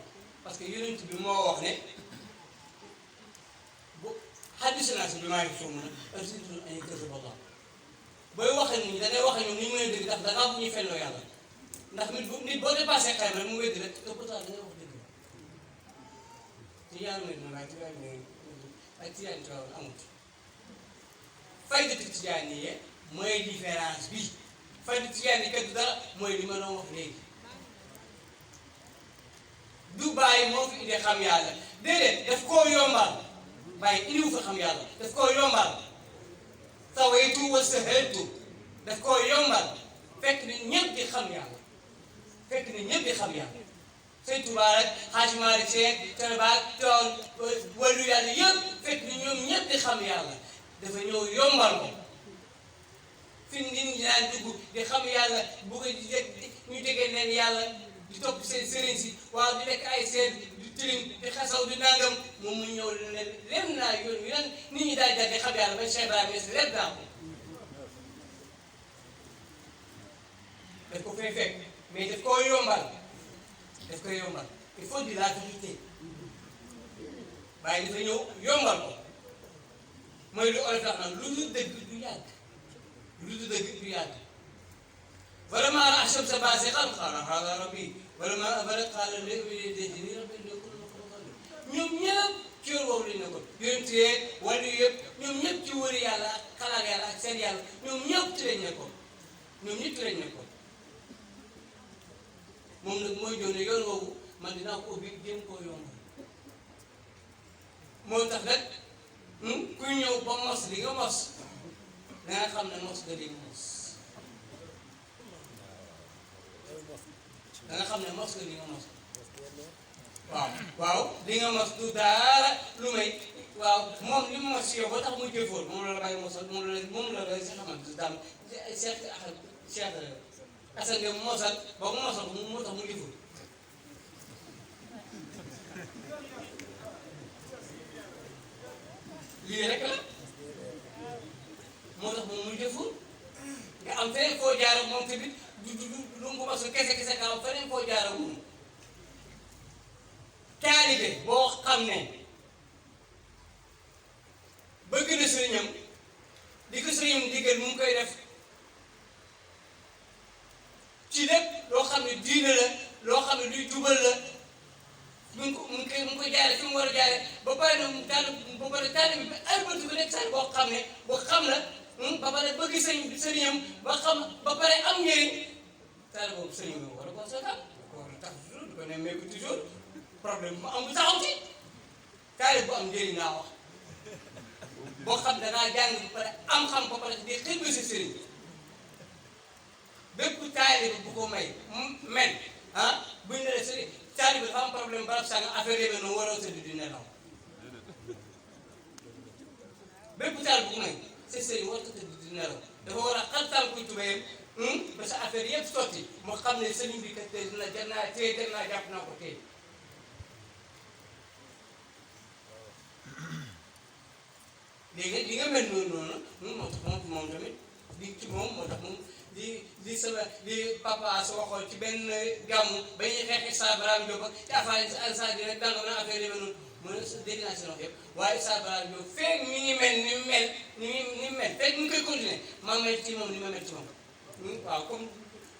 parce que yonent bi moo wax ne bu xaddisu naa si bi maa ngi suum na arsitul ay kese ba booy waxee nit ñi da ngay waxee ñoom ni ñu mën a dégg ndax da ngaa bu ñuy fenloo yàlla ndax nit boo dépassé xel rek mu wéddi rek te pourtant da ngay wax dëgg Tijaan Medina Baye Tijaan ak Tijaan Tiwaawan amut faydatu tijaaniyya mooy différence bi faydatu tijaaniyya kat du dara mooy li ma doon wax léegi du bàyyi moo fi indi xam yàlla déedéet daf koo yombal bàyyi indiwu fa xam yàlla daf koo yombal tawaytu wa sahaltu daf koo yombal fekk ni ñëpp di xam yàlla fekk ni ñëpp di xam yàlla Sëñ Tuubaa rek Xaaji Maalik Si Tanabaak tool wàllu yàlla yëpp fekk ni ñoom ñëpp di xam yàlla dafa ñëw yombal ko fi nit ñi daan dugg di xam yàlla bu ko ñu déggee neen yàlla di topp seen sëriñ si waaw di lekk ay seen di tilim di xasaw di nangam moom mu ñëw ne lem naa yoon wi nag nit ñi daal di xam yàlla ba Cheikh Ibrahima Niass lem naa ko daf ko fay fekk mais daf koo yombal daf koy yombal il faut dire la vérité waaye dafa ñëw yombal ko mooy lu olof wax naan lu dul dëgg du yàgg lu dul dëgg du yàgg vraiment acham sa base xam xaaral rabbi vraiment abara xaaral léegi nii rabbi ñoom ñëpp ci yoon woowu lañ nekkoon yonent yeeg wàllu yëpp ñoom ñëpp ci wëri yàlla ak xalaat yàlla ak seen yàlla ñoom ñëpp ci lañ nekkoon ñoom ñëpp ci lañ nekkoon moom nag mooy joone yoon woowu man dinaa ko ubbi jéem koo yomb moo tax nag kuy ñëw ba mos li nga mos da nga xam ne mos nga li nga mos da nga xam ne mos nga li nga mos waaw li nga mos du dara lu may waaw moom li mu mos yow ba tax mu jëfoon moom la bàyyi mosal moom la si xamal du daam Cheikh Assane nga mosal ba ko mosal moo tax mu jëfoon lii rek la moo tax moom muy jëfoon nga am feneen foo jaar ak moom tamit du mu mos kese nga am feneen foo jaar ak moom taalibe boo xam ne bëgg na sëriñam di ko sëriñam digal mu ngi koy def ci lépp loo xam ne diine la loo xam ne luy jubal la mu ngi koy jaare fi mu war a jaare ba pare nag taalibe bi ay bënt bi nekk sax boo xam ne boo xam la ba pare bëgg sëriñam ba xam ba pare am njëriñ taalibe boobu sëriñ bi war a ko seetaan ko war a tax toujours di ko nemmeeku toujours problème mu am taxaw ci taalibe bu am njëriñ laa wax boo xam danaa jàng ba pare am xam ba pare di xëy ba si sëriñ bépp taalibe bu ko may mel buñ ne la sëriñ taalibe dafa am problème barab sàng affaire yooyu noonu waroo tëdd di nelaw bépp taalibe bu ko may sa sëriñ war ko tëdd di nelaw dafa war a xaltal kuy tubéyam ba sa affaire yëpp sotti moo xam ne sëriñ bi kat tey dina jar naa téye jar naa jàpp naa ko téye léegi li nga mel noonu moo tax moom tamit di ci moom moo tax moom li sama li papa sa waxoon ci benn gàmmu ba ñuy xeexi Issa Barham Diop ci affaire Alsaan dina danga na affaire yi noonu mën na dégg naa seen wax yëpp waaye Issa Barham Diop feeg mi ngi mel ni mel feeg mu ngi koy continuer ma mel ci moom ni ma mel ci moom waaw comme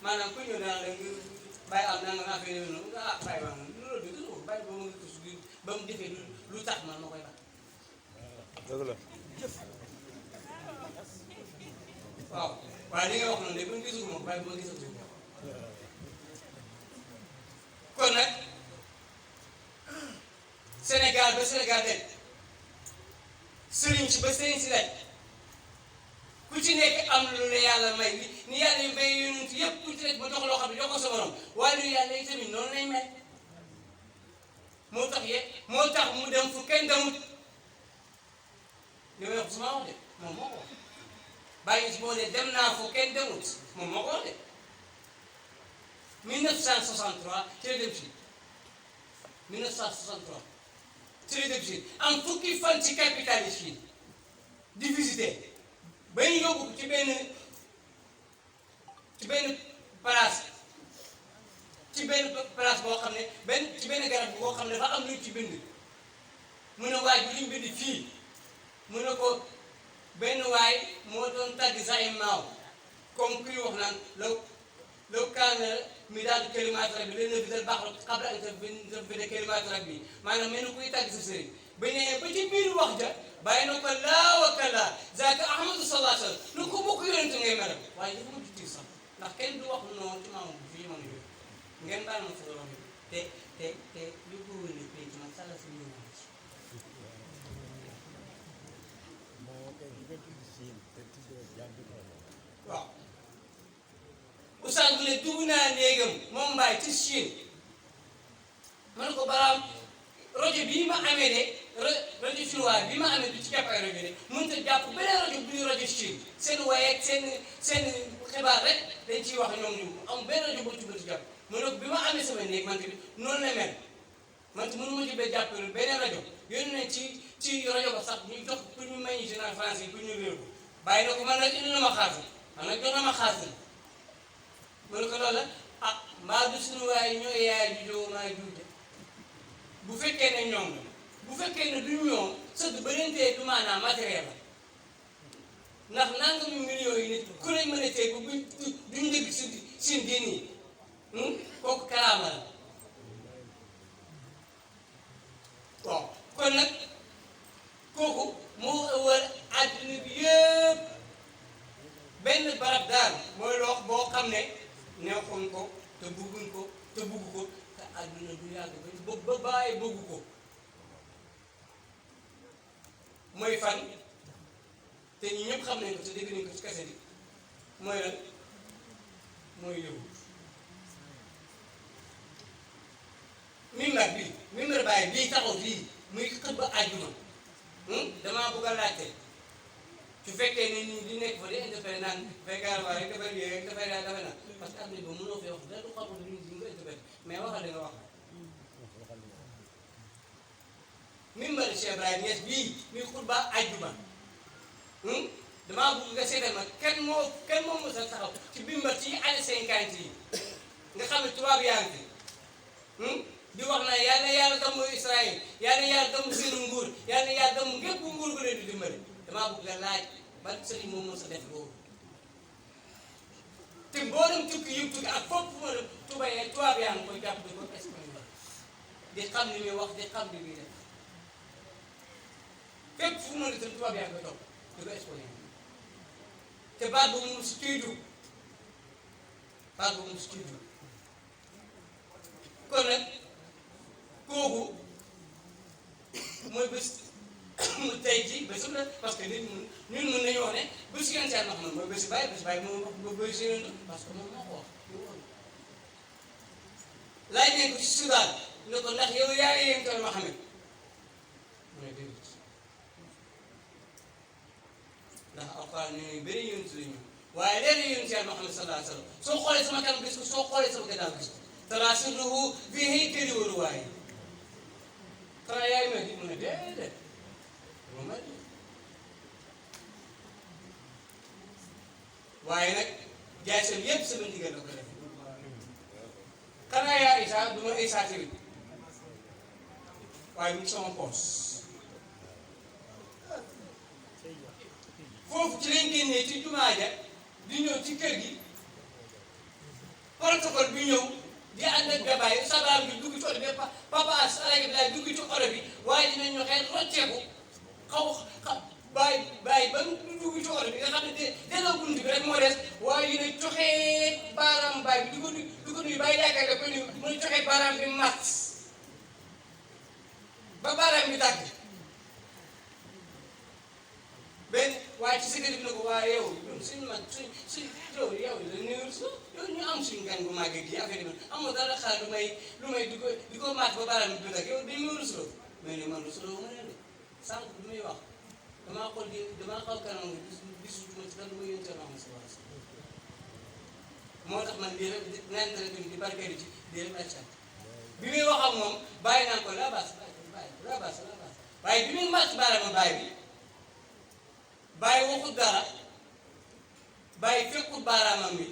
maanaam ku ñëw daan la bàyyi am nanga na affaire yi noonu bàyyi ba moom loolu dëgg la bàyyi ba mu ngi ba mu defee lu tax man ma koy baax dëgg la waaw li nga wax noonu de ba mu gisul moom bàyyi ba ma gisatu kon nag Sénégal ba Sénégal de sëriñ si ba sëriñ si lañ ku ci nekk am lu la yàlla may ni yàlla yu may yonent yëpp ku ci nekk ba dox loo xam ne jox ko sa borom waaye lu yàlla yi tamit noonu lañ mel moo tax mu dem fu kenn demut li may wax su ma wax de moom moo ko wax bàyyi si boo ne dem naa fu kenn demut moom moo ko wax de 1963 ci la dem si 1963 ci la dem si am fukki fan ci capitale Chine di visiter ba ñu yóbbu ci benn place boo xam ne ci benn garab boo xam ne dafa am lu ci bind mu ne waay bi liñ bind fii mu ne ko benn waay moo doon tàgg say maaw comme kuy wax naan law kaana midaadu kalimaati rabbi lanafida al-bahru qabla an tanfida kalimaatu rabbi maanaam mel ni kuy tàgg sa sëriñ ba ñëwee ba ci biir wax ja bàyyi na ko laa wa kala zaaka Ahmadu sallallahu alayhi wa sallam lu ko bokk yonent ngay meram waaye dafa ma tuuti sax ndax kenn du wax noonu ci maamu fii mën a jóg ngeen baal ma sa wax te lu ko wële penc man sala si ñëw naa ci waaw Oustaz bu ne dugg naa néegam moom mbaay ci Chine ma ne ko baraam rajo bii ma amee de rajo chinois bi ma amee du ci jàpp ay rajo de mënut a jàpp beneen rajo bu ñuy rajo Chine seen waaye ak seen xibaar rek dañ ciy wax ñoom ñu am benn rajo boo ci mën a jàpp ma ne ko bi ma amee sama néeg man tamit noonu la mel man te mënu ma ci jàpp beneen rajo yónni nañ ci rajo ba sax ñu jox pour ñu may ñu général français yi pour ñu réew ko bàyyi na ko man nag indi na ma xaalis man nag jox na ma xaalis ma ne ko loolu la mbaa du suñu waaye ñooy yaay ju joo maa juute bu fekkee ne ñoom la bu fekkee ne du ñoom sëgg ba leen tee du maanaam matériel la ndax nangami millions yi nit ku lañ mën a tey ba duñ dégg si diin yi kooku karaama la waaw kon nag xam ne neexoon ko te bëgguñ ko te bëgg ko te àdduna du yàgg ba bàyyi bëgg ko mooy fan te ñi ñëpp xam nañ ko te dégg nañ ko ci kese bi mooy lan mooy yëngu mimbar bàyyi bii taxaw fii muy xëb ba àjjuma damaa bëgg a laajte su fekkee ne nii di nekk fa di interpréter naan fekkee waa rek dafay lii rek dafay daal dafay naan parce que am na boobu mënoo fee wax dara du xam ne ñu nga interpréter mais waxal li nga wax mimbar Cheikh Ibrahima Niass bii muy xutba àjjuma damaa bëgg nga seetal ma kenn moo mos a taxaw ci mimbar ci année 50 yi nga xam ne tubaab yaa ngi fi di wax na yàlla damm Israël yàlla damm seenu nguur yàlla damm gépp nguur gu leen di dimbali damaa bëgg nga laaj ban sëriñ moom moo sa def loolu te mboolem tukki yëpp tukki ak fopp fu ma dem tubaab yaa ngi koy jàpp di ko espagnol di xam li muy wax di xam li muy def fépp fu ma dem tubaab yaa ngi koy topp di ko espagnol te baat boobu moom si ciy dugg kon nag kooku mooy bés mu tey jii bésum la parce que nit ñun mën nañu wax ne bés yenn saa yi mooy bési bàyyi moom wax bés yeneen parce que moom moo ko wax laaj nañ ko ci Soudan ne ko ndax yow yaa ngi yéen tool Muhammad mu ne déedéet ndax alxuraan ñu bëri yonent la ñu waaye léeg-léeg yonent Yàlla Muhammad sallallahu alayhi wa sallam soo xoolee sama kanam gis ko soo xoolee sama gannaaw gis ko tara sirruhu fii haykali wa ruwaayi xanaa yaay ma di mu ne déedéet moom la waaye nag jaay seen yëpp sama ndigal la ko def xanaa yaa Isa du ma Isa tamit waaye mu sama poos foofu ci lañ génnee ci jumaa ja di ñëw ci kër gi protocole bi ñëw di ànd ak gabaay sabaam bi dugg ci oto bi papa as alagi daal dugg ci oto bi waaye dinañu xeet rocceeku bàyyi ba mu dugg ci oto bi nga xam ne delloo bunt bi rek moo des waaye yu ne joxee baaraam baay bi di ko nuyu bàyyi yaakaar nga ko nuyu mu ne joxee baaraam bi mat ba baaraam bi tàgg benn waaye ci sécurité bi ne ko waaye yow ñun suñu mag suñ yow la nuyu yow ñu am suñu gan bu màgg gi affaire yi amoo dara xaar lu may di ko màgg ba baaraam bi tàgg yow dañu rusloo mais ne man rusloo ma leen de sànq du muy wax damaa xool damaa xaw kanam nga gisuma ci dara lu may yëngu ma si wax moo tax man lii rek naan rek di barkeelu ci lii rek laa caat bi muy wax ak moom bàyyi naa ko la baas waaye bi muy màcc baaraam bàyyi waxut dara bàyyi fekkut baaraamam bi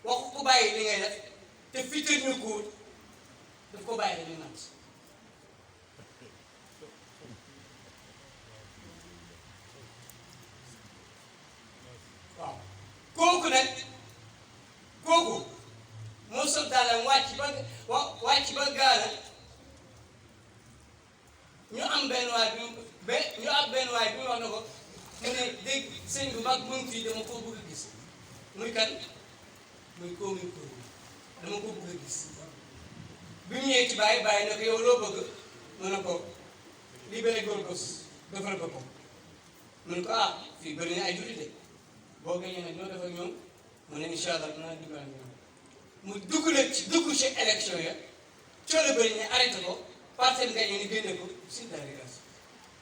waxu ko bàyyi li ngay def te fitir ñu ko daf ko bàyyi rek ñu màcc waaw kooku nag moo soog daalam wàcc ba gaala ñu am benn waay bi mu wax na ko mu ne dégg sëñ bu mag mu ngi fii dama koo bëgg a gis muy kan muy koo dama ko bëgg a gis bi mu ñëwee ci bàyyi na ko yow loo bëgg mu ne ko libéré Golgos defal ko ko mu ne ko fii bëri na ay jullit de boo gañee nag ñoo def ak ñoom mu ne incha allah dinaa dimbali ñoom mu dugg ci élection ya coono bëri ñu arrêté ko parcelle gañe ni génne ko si délégation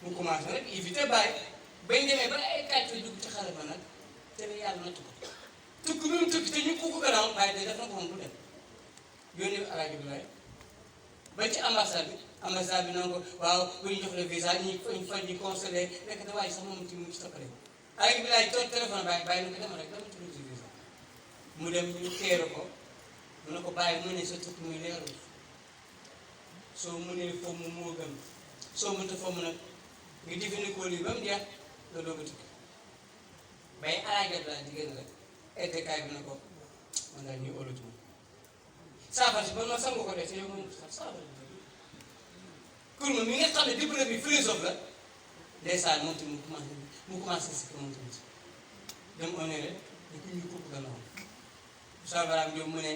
mu commencé nag éviter bàyyi bañ demee ba ay kàcce dugg ci xale ba nag te ne yàlla nattu ko tukki bi mu tukki te ñu ko gannaaw bàyyi de def na ko moom du dem yónni Alaaji Abdoulaye ba ci ambassade bi noonu ko waaw bu ñu jox le visa ñi fan ñi consolé nekk da waaye sax moom ci mu ci toppale Alaaji Abdoulaye toog téléphone bàyyi na ko dama rek dama ci visa mu dem ñu teeru ko mu ne ko bàyyi mu ne sa tukki muy leerul soo mënee fomm moo gën soo mënta fomm nag nga jëfandikoo lii ba mu jeex nga doog a tukki bay Alaaji Abdoulaye jigéen rek ETK bi na ko man daal ñuy óolatu ma saafara si man ma sangu ko def te yow moom saafara kur ma mi nga xam ne diplôme bi philosophe la ndeysaan moom tamit mu commencé si ko moom tamit dem honoré di ko ñu ko gannaaw Sabara Diop mu ne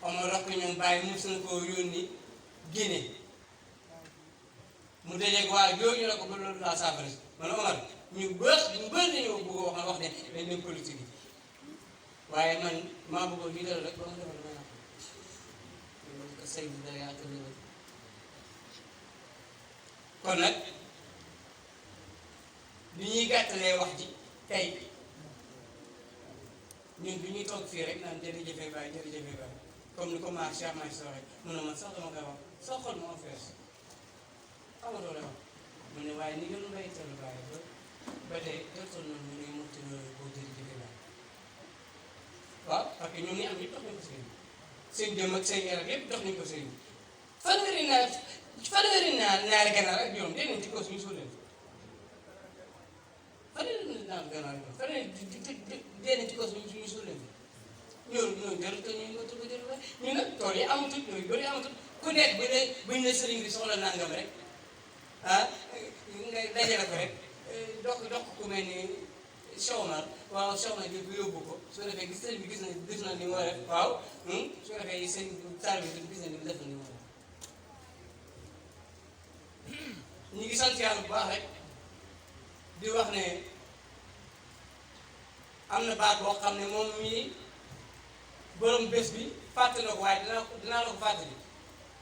Omar Rock ñoom bàyyi mos na koo yónni Guinée mu dajeeg waa jooju ne ko ba loolu laa saafara si man Omar ñu bëri dañoo bëgg a wax ne dañ leen politique yi waaye man maa bëggoon ñu dara rek ba ma defal ma yàq ko sëy bi dara yàq kon nag li ñuy gàttalee wax ji tey ñun bi ñuy toog fii rek naan jërëjëf Baye jërëjëf Baye comme ni ko ma Cheikh Mahi si waxee mu ne man sax dama koy wax soo xool moo fees amatoo la wax mu ne waaye ni ngeen may teel Baye ba tey jotoon nañu ne mënti na boo jërëjëf Baye waaw parce que ñoom ñi am yëpp dox nañ ko sëriñ seen jëm ak seen yaram yëpp dox nañ ko sëriñ fanweeri naari ganaar ak juróom dee nañ ci kaw suñu suul leen fanweeri naari ganaar ak juróom fanweeri dee nañ ci kaw suñu suul leen ñooñu jarul te ñu nga tudd jarul la ñu nag tool yi amatul yooyu bëri amatul ku nekk buñ ne sëriñ bi soxla nangam rek ah ngay dajale ko rek dox ku mel ni Chomar waaw Chomar bi yóbbu ko su ko defee sëriñ bi gis na ni mu war a def waaw su ko defee sëriñ taal bi gis na ni mu def ni mu war a def ñu ngi sant yàlla bu baax rek di wax ne am na baat boo xam ne moom mii borom bés bi fàtte na ko waaye dinaa la ko fàttali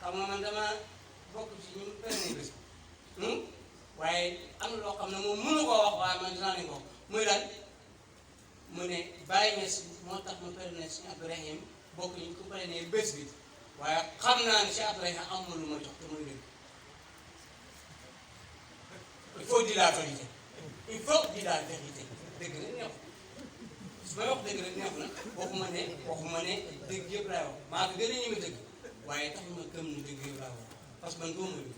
xam nga man dama bokk ci ñu perne bés bi waaye am na loo xam ne moom mënu koo wax waaye man dinaa leen ko muy lan mu ne Baye Niass moo tax mu perne Cheikh Ibrahim bokk ñu ko perne bés bi waaye xam naa ne Cheikh Ibrahim am na lu ma jox te muy dëgg il faut dire la vérité il faut dire la vérité dëgg la neexu su may wax dëgg rek neexu na waxuma ne dëgg yëpp laay wax maa ko gën a ñeme dëgg waaye tax ma gëm ne dëgg yëpp laay wax parce que man góob ma yu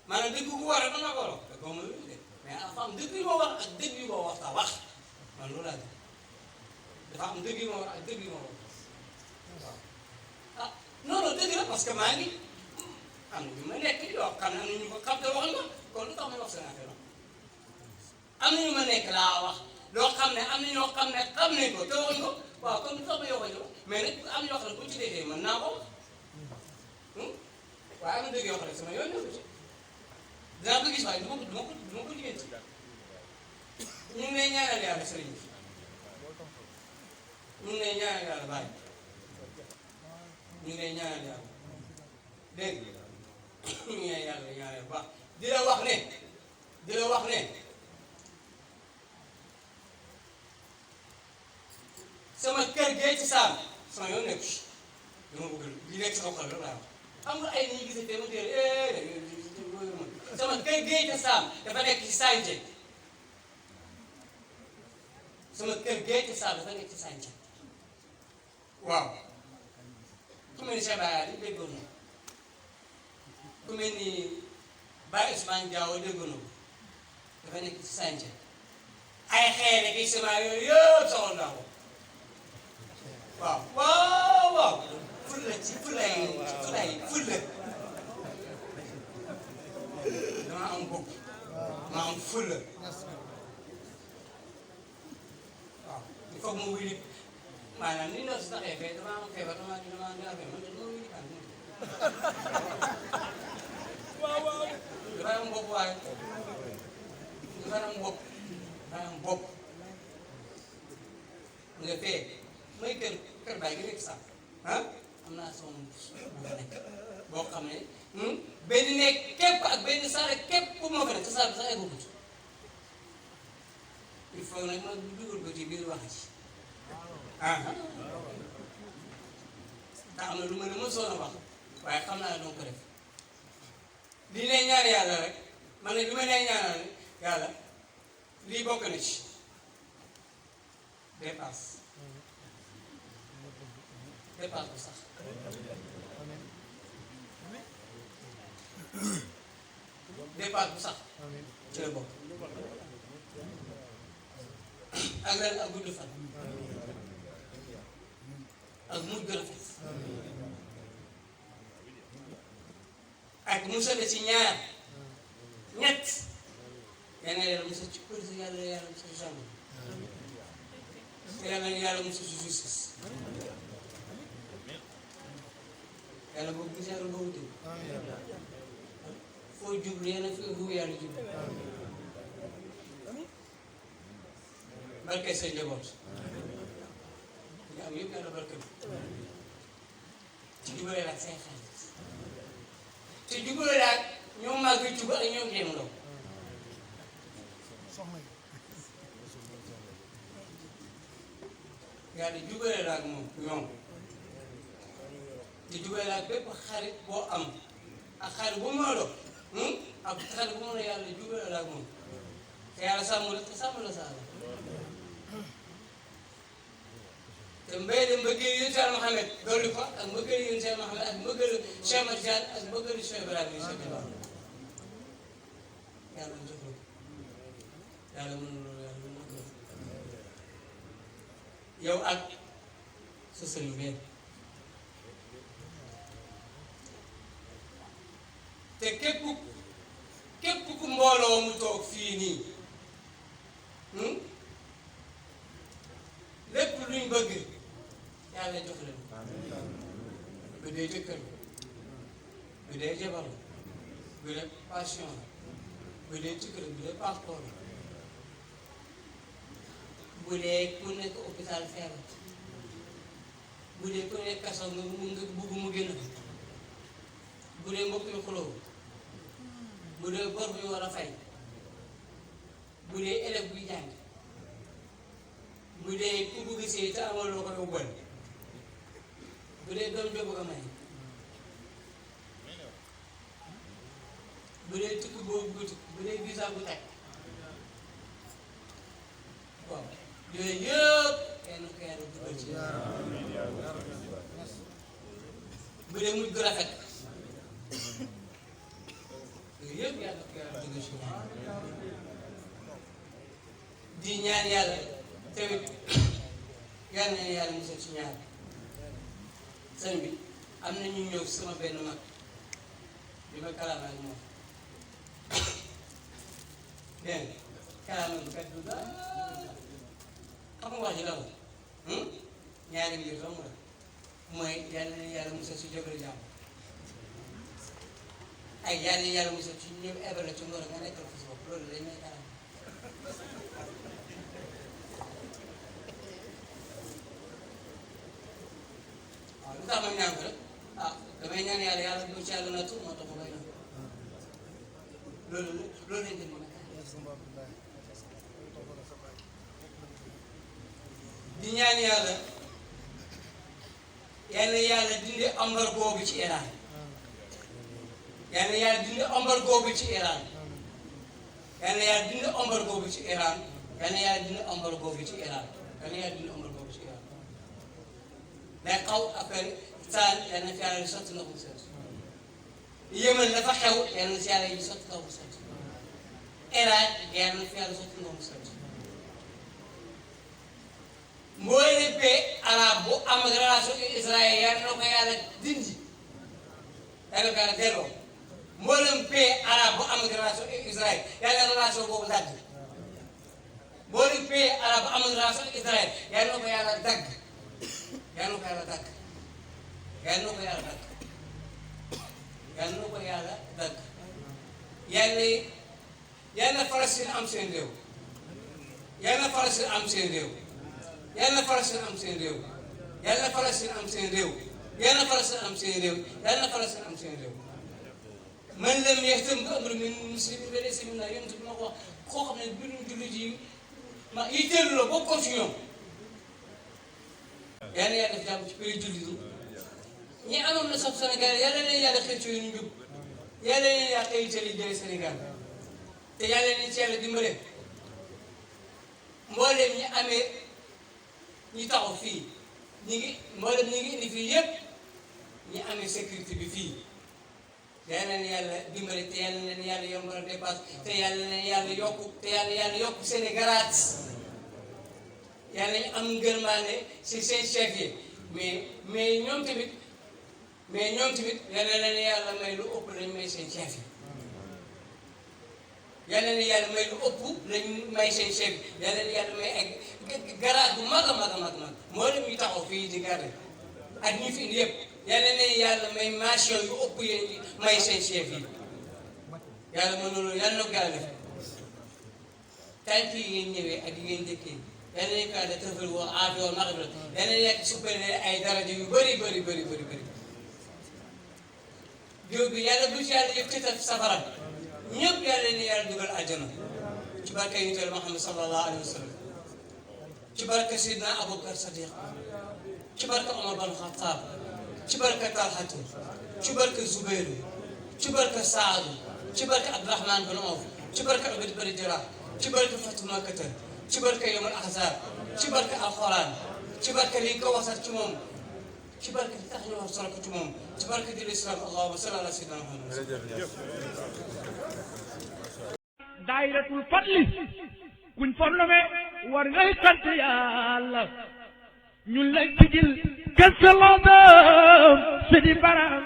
maanaam dëgg ku war rek mën naa ko wax te góob ma yu de mais dafa am dëgg yu ma wax ak dëgg yu ma wax ta wax man loolu laa gëm dafa am dëgg yu ma wax ak dëgg yu ma wax waaw ah non non dëgg la parce que maa ngi am na ñu ma nekk di wax xam ne am na ñu ko xam te wax nga kon lu tax may wax seen affaire am na ñu ma nekk laa wax loo xam ne am na ñoo xam ne xam nañ ko te waxuñ ko waaw kon lu tax may wax mais nag am ñoo xam ne bu ci déggee mën naa ko wax waaye am na dëgg yoo xam ne sama yoon ñëw ci dinaa ko gis waaye du ma ko liggéey ci ñu ngi lay ñaanal yàlla sëriñ bi ñu ngi lay ñaanal yàlla bàyyi ñu ngi lay ñaanal yàlla dégg ñu ngi lay yàlla ñaanal bu baax di la wax ne sama kër gee ci saam sama yoon nekku si dama bëgg li nekk sama xol rek laa wax xam nga ay ni ñu gisee ma teel sama kër gee ci saam dafa nekk ci sànce sama kër gee ci saam dafa nekk ci sànce waaw ku mel ni Cheikh Baye di déggoon na ku mel ni Baye Ousmane Diaw déggoon na dafa nekk ci sànce ay xeer ak ciment yooyu yëpp soxla naa ko waaw fulla ci fulla dama am bopp ma am fulla waaw il faut mu wili maanaam ni ndox si taxee fee dama am feebar dama feebar man dama wili kan dafa am bopp waaye dafa am bopp nga fee mooy kër Baye gi nekk sax ah am naa sama nekk boo xam ne benn nekk képp ak benn salle képp pour moo ko nekk te salle bi sax eggu ci il faut nag ma dugal ko ci biir wax ci te am na lu ma ne mësoon a wax waaye xam naa ne doo ko def lii lay ñaan yàlla rek man ne li ma lay ñaanal yàlla lii bokk na ci dépasse bu sax dépasse bu sax ci la bokk ak lan ak gudd fan ak mujj gu rafet ak musale ci ñaar ñett yal na yàlla musal ci police yàlla musal ci gendarme te yàlla na yàlla mosul si justice yàlla boobu gis yàlla boobu tëj foo jublu yéen a fu yàlla jublu barke sa njaboot nga am yëpp yàlla barke ci jubale la ak say xarit te jubale la ak ñoom màgg juba ak ñoom jéem ndaw yàlla jubale la ak moom ñoom te jubale la ak bépp xarit boo am ak xarit bu mu doon ak xarit bu mu ne yàlla jubale la ak moom te yàlla sàmm la te sàmm la saa la te mbéy de mbëggeel yonent Yàlla Muhammad dolli ko ak mbëggeel yonent Yàlla Muhammad ak mbëggeelu Cheikh Ahmad Tidiane ak mbëggeelu Cheikh Ibrahima yi sotti baax yàlla mu jox la ko yàlla mën na loolu yàlla mën na ko yow ak sa sëriñ benn te képp ku mbooloo mu toog fii nii lépp luñ bëgg yàlla jox leen bu dee jëkkër bu dee jabar bu dee passion bu dee jëkkër bu dee passeport bu dee ku nekk hôpital feebar bu dee ku nekk kaso nga bugg mu génn bu dee mbokk yu xuloo bu dee bor bu ñu war a fay bu dee élève buy jàng bu dee ku bugg see te amal loo ko yóbbal bu dee doom joo bëgg a may bu dee tukki boo bugg tukki bu dee visa bu teg waaw yooyu yëpp kenn ku yàlla dugal ci bu dee mujj gu rafet yooyu yëpp yàlla ko yàlla dugal ci di ñaan yàlla tamit yàlla na yàlla musal ci ñaar sëñ bi am na ñu ñëw sama benn mag bi ma kalaama ak moom dégg nga kalaama bu kat du dara xam nga wax ji la woon ñaari mbir dong la mooy yàlla na yàlla musal ci jógale jàmm ay yàlla na yàlla musal ci ñëw ebale ci ngoro nga nekkal ko si bopp loolu lay may kalaama lu tax ma ñaan ko rek damay ñaan yàlla yàlla bu ci yàlla nattu moo tax ma koy ñaan loolu lañ def di ñaan yàlla yàlla dindi embargo bi ci Iran yàlla dindi embargo bi ci Iran yàlla dindi embargo bi ci Iran yàlla dindi embargo bi ci Iran yàlla dindi embargo bi ci Iran mais xaw affaire saan yal na fi yàlla di sotti ndox mu set Yémen dafa xew yal na si yàlla yi sotti ndox mu set Irak yal na fi yàlla sotti ndox mu set mboolem pays arabe bu am relation ak Israël yal na ko yàlla dindi yal na ko yàlla delloo mboolem pays arabe bu am relation ak Israël yal na relation boobu dagg mboolem pays arabe bu am relation ak Israël yal na ko yàlla dagg. yàlla na ko yàlla dagg yàlla na ko yàlla dagg yàlla na ko yàlla dagg yàlla na Palestine am seen réew yàlla na Palestine am seen réew yàlla na Palestine am seen réew yàlla na Palestine am seen réew yàlla na Palestine am seen réew yàlla na Palestine am seen réew man lam yahtam bi amri min muslimin falaysa minna yonent bi ma ko wax koo xam ne mbirum jullit yi ma yitteelu la bokkoo ci ñoom yàlla yàlla def jàmm ci pays jullit yi ñi amoon na sax Sénégal yàlla leen yàlla xëy ci ñu njub yàlla leen yàlla xëy ci li jëlee Sénégal te yàlla leen ci yàlla dimbale mbooleem ñi amee ñi taxaw fii mbooleem ñi ngi indi fii yëpp ñi amee sécurité bi fii yàlla leen yàlla dimbale te yàlla leen yàlla yombal dépasse te yàlla leen yàlla yokku Sénégalaat yàlla ñu am ngërmaane si seen chef yi mais ñoom tamit yàlla leen yàlla may lu ëpp lañ may seen chef yi yal na yàlla may lu ëpp lañ may seen chef bi yal na yàlla may ay garaat bu mag a mag a mag mag moo leen ñu taxaw fii di garde ak ñi fi indi yëpp yal na yàlla may mention yu ëpp yéen di may seen chef yi yàlla mën na loolu yàlla na ko yàlla def tànk yi ngeen ñëwee ak yi ngeen dëkkee yal na ko yàlla tëfal woo aafiya maxfira yal na yàlla suppale ay daraja yu bëri bëri bëri bëri bëri jóg bi yàlla bu ci yàlla yëpp tëtal safara ñëpp yàlla ni yàlla dugal àjjana ci barke yonent Yàlla Muhammad sallallahu alayhi wa sallam ci barke Seydina Aboubacar Sadiq ci barke Omar ban Khattab ci barke Talhatu ci barke Zubairu ci barke Saadu ci barke Abdurahman bin Awf ci barke Ubayd bin Jarrah ci barke Fatu Makkata ci barke Yawmul Ahzab ci barke alxuraan ci barke li nga ko wasat ci moom ci barke li tax ñu wax solo ko ci moom ci barke di l'islam allahumma salli ala sayyidina Muhammad daayiratul fadli kuñ fornome war ngay sant yàlla ñun lay tijil gëstaloodam si di baram